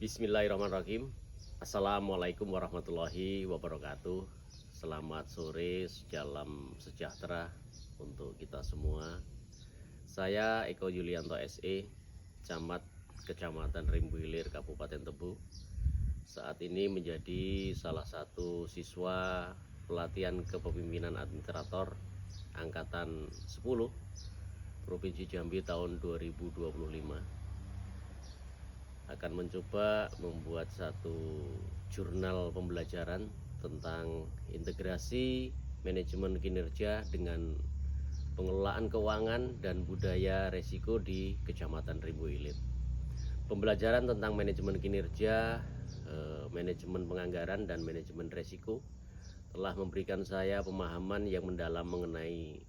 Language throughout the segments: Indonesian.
Bismillahirrahmanirrahim. Assalamualaikum warahmatullahi wabarakatuh. Selamat sore, salam sejahtera untuk kita semua. Saya Eko Yulianto SE, Camat Kecamatan Rimbu Hilir, Kabupaten Tebu. Saat ini menjadi salah satu siswa pelatihan kepemimpinan administrator Angkatan 10 Provinsi Jambi tahun 2025. Akan mencoba membuat satu jurnal pembelajaran tentang integrasi manajemen kinerja dengan pengelolaan keuangan dan budaya resiko di Kecamatan Rimbu Hilir. Pembelajaran tentang manajemen kinerja, manajemen penganggaran dan manajemen resiko telah memberikan saya pemahaman yang mendalam mengenai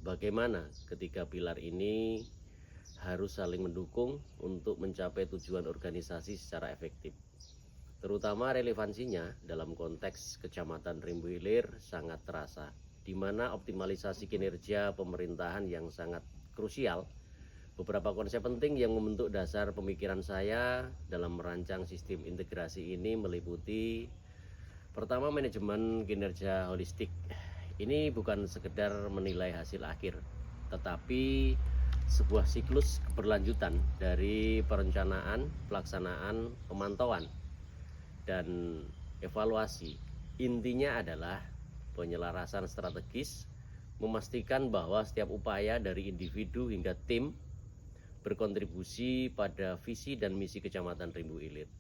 bagaimana ketiga pilar ini harus saling mendukung untuk mencapai tujuan organisasi secara efektif. Terutama relevansinya dalam konteks Kecamatan Rimbu Hilir sangat terasa, di mana optimalisasi kinerja pemerintahan yang sangat krusial. Beberapa konsep penting yang membentuk dasar pemikiran saya dalam merancang sistem integrasi ini meliputi: pertama, manajemen kinerja holistik. Ini bukan sekedar menilai hasil akhir, tetapi sebuah siklus keberlanjutan dari perencanaan, pelaksanaan, pemantauan, dan evaluasi. Intinya adalah penyelarasan strategis, memastikan bahwa setiap upaya dari individu hingga tim berkontribusi pada visi dan misi Kecamatan Rimbu Hilir.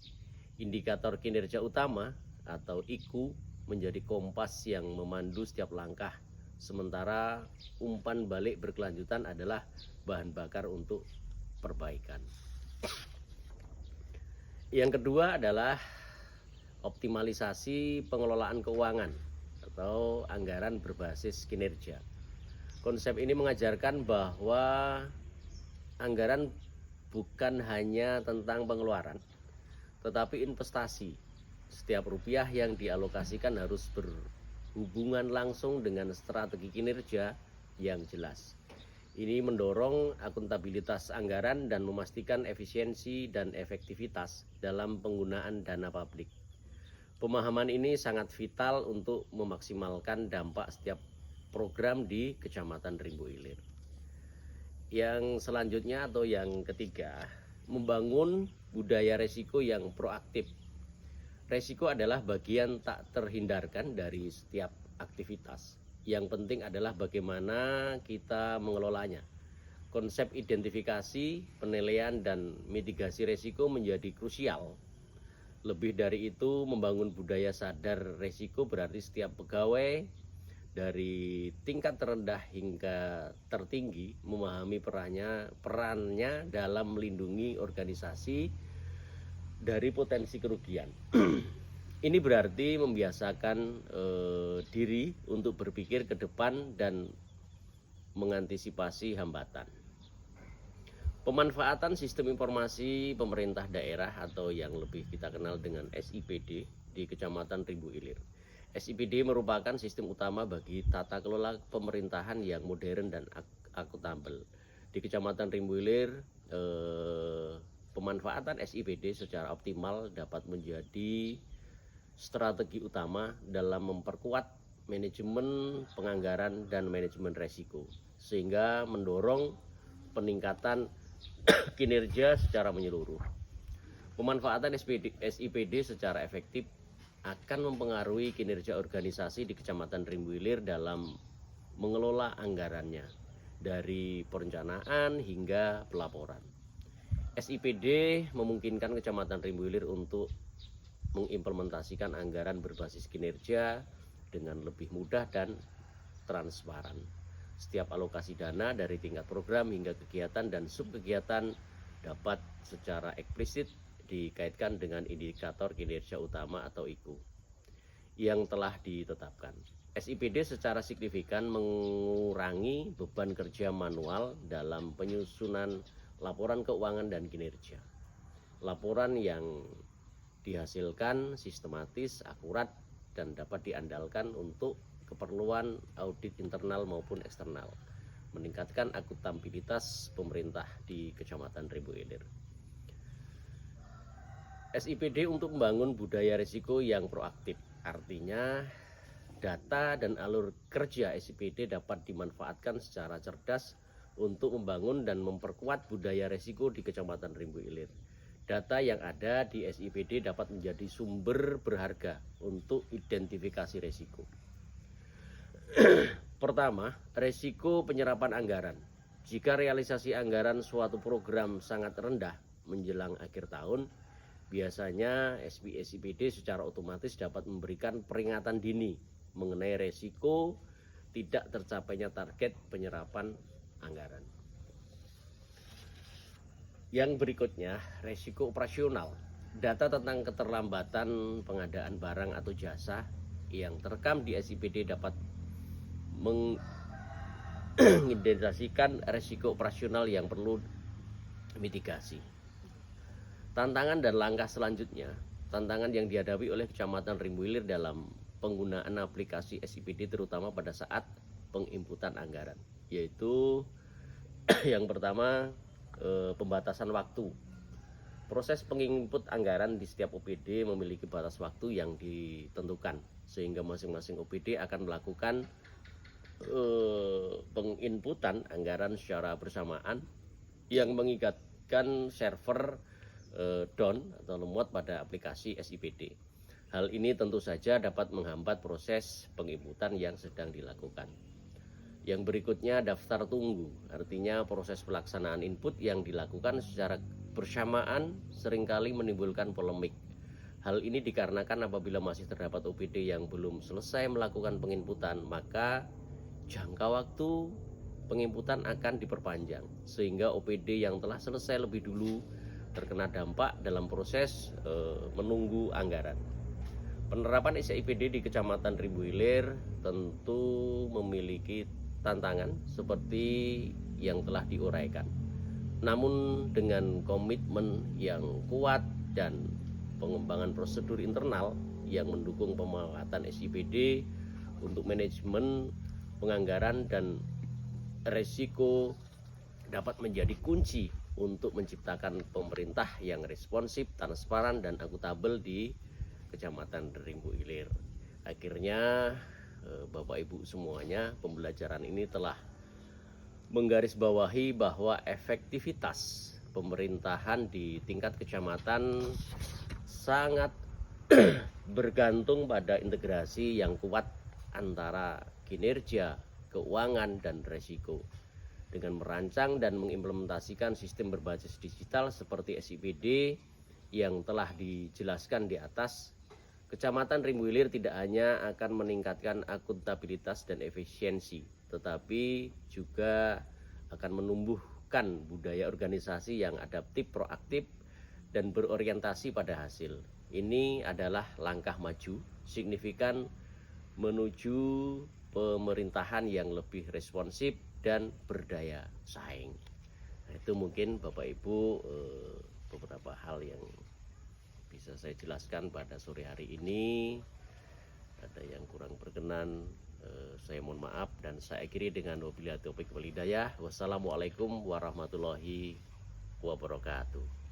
Indikator kinerja utama atau IKU menjadi kompas yang memandu setiap langkah, sementara umpan balik berkelanjutan adalah bahan bakar untuk perbaikan. Yang kedua adalah optimalisasi pengelolaan keuangan atau anggaran berbasis kinerja. Konsep ini mengajarkan bahwa anggaran bukan hanya tentang pengeluaran, tetapi investasi. Setiap rupiah yang dialokasikan harus berhubungan langsung dengan strategi kinerja yang jelas. Ini mendorong akuntabilitas anggaran dan memastikan efisiensi dan efektivitas dalam penggunaan dana publik. Pemahaman ini sangat vital untuk memaksimalkan dampak setiap program di Kecamatan Rimbu Hilir. Yang selanjutnya atau yang ketiga, membangun budaya resiko yang proaktif. Resiko adalah bagian tak terhindarkan dari setiap aktivitas. Yang penting adalah bagaimana kita mengelolanya. Konsep identifikasi, penilaian, dan mitigasi resiko menjadi krusial. Lebih dari itu, membangun budaya sadar resiko berarti setiap pegawai dari tingkat terendah hingga tertinggi memahami perannya dalam melindungi organisasi dari potensi kerugian. Ini berarti membiasakan diri untuk berpikir ke depan dan mengantisipasi hambatan. Pemanfaatan sistem informasi pemerintah daerah atau yang lebih kita kenal dengan SIPD di Kecamatan Rimbu Hilir. SIPD merupakan sistem utama bagi tata kelola pemerintahan yang modern dan akuntabel. Di Kecamatan Rimbu Hilir, pemanfaatan SIPD secara optimal dapat menjadi strategi utama dalam memperkuat manajemen penganggaran dan manajemen resiko, sehingga mendorong peningkatan kinerja secara menyeluruh. Pemanfaatan SIPD secara efektif akan mempengaruhi kinerja organisasi di Kecamatan Rimbu Hilir dalam mengelola anggarannya, dari perencanaan hingga pelaporan. SIPD memungkinkan Kecamatan Rimbu Hilir untuk mengimplementasikan anggaran berbasis kinerja dengan lebih mudah dan transparan. Setiap alokasi dana dari tingkat program hingga kegiatan dan subkegiatan dapat secara eksplisit dikaitkan dengan indikator kinerja utama atau IKU yang telah ditetapkan. SIPD secara signifikan mengurangi beban kerja manual dalam penyusunan laporan keuangan dan kinerja. Laporan yang dihasilkan sistematis, akurat, dan dapat diandalkan untuk keperluan audit internal maupun eksternal, meningkatkan akuntabilitas pemerintah di Kecamatan Rimbu Hilir. SIPD untuk membangun budaya risiko yang proaktif. Artinya data dan alur kerja SIPD dapat dimanfaatkan secara cerdas untuk membangun dan memperkuat budaya risiko di Kecamatan Rimbu Ilir. Data yang ada di SIPD dapat menjadi sumber berharga untuk identifikasi risiko. Pertama, risiko penyerapan anggaran. Jika realisasi anggaran suatu program sangat rendah menjelang akhir tahun, biasanya SIPD secara otomatis dapat memberikan peringatan dini mengenai risiko tidak tercapainya target penyerapan anggaran. Yang berikutnya, risiko operasional. Data tentang keterlambatan pengadaan barang atau jasa yang terekam di SIPD dapat mengidentifikasikan risiko operasional yang perlu mitigasi. Tantangan dan langkah selanjutnya, tantangan yang dihadapi oleh Kecamatan Rimbu Ilir dalam penggunaan aplikasi SIPD terutama pada saat penginputan anggaran, yaitu yang pertama, pembatasan waktu. Proses penginput anggaran di setiap OPD memiliki batas waktu yang ditentukan, sehingga masing-masing OPD akan melakukan penginputan anggaran secara bersamaan yang mengikatkan server down atau lemot pada aplikasi SIPD. Hal ini tentu saja dapat menghambat proses penginputan yang sedang dilakukan. Yang berikutnya, daftar tunggu. Artinya proses pelaksanaan input yang dilakukan secara bersamaan seringkali menimbulkan polemik. Hal ini dikarenakan apabila masih terdapat OPD yang belum selesai melakukan penginputan, maka jangka waktu penginputan akan diperpanjang, sehingga OPD yang telah selesai lebih dulu terkena dampak dalam proses menunggu anggaran. Penerapan SIPD di Kecamatan Rimbu Ilir tentu memiliki tantangan seperti yang telah diuraikan. Namun dengan komitmen yang kuat dan pengembangan prosedur internal yang mendukung pemanfaatan SIPD untuk manajemen penganggaran dan risiko dapat menjadi kunci untuk menciptakan pemerintah yang responsif, transparan, dan akuntabel di Kecamatan Rimbu Ilir. Akhirnya Bapak Ibu semuanya, pembelajaran ini telah menggarisbawahi bahwa efektivitas pemerintahan di tingkat kecamatan sangat bergantung pada integrasi yang kuat antara kinerja, keuangan, dan risiko. Dengan merancang dan mengimplementasikan sistem berbasis digital seperti SIPD yang telah dijelaskan di atas, Kecamatan Rimbu Ilir tidak hanya akan meningkatkan akuntabilitas dan efisiensi, tetapi juga akan menumbuhkan budaya organisasi yang adaptif, proaktif, dan berorientasi pada hasil. Ini adalah langkah maju signifikan menuju pemerintahan yang lebih responsif dan berdaya saing. Nah, itu mungkin Bapak Ibu beberapa hal yang bisa saya jelaskan pada sore hari ini. Ada yang kurang berkenan, saya mohon maaf, dan saya akhiri dengan wabillahi taufiq wal hidayah. Wassalamualaikum warahmatullahi wabarakatuh.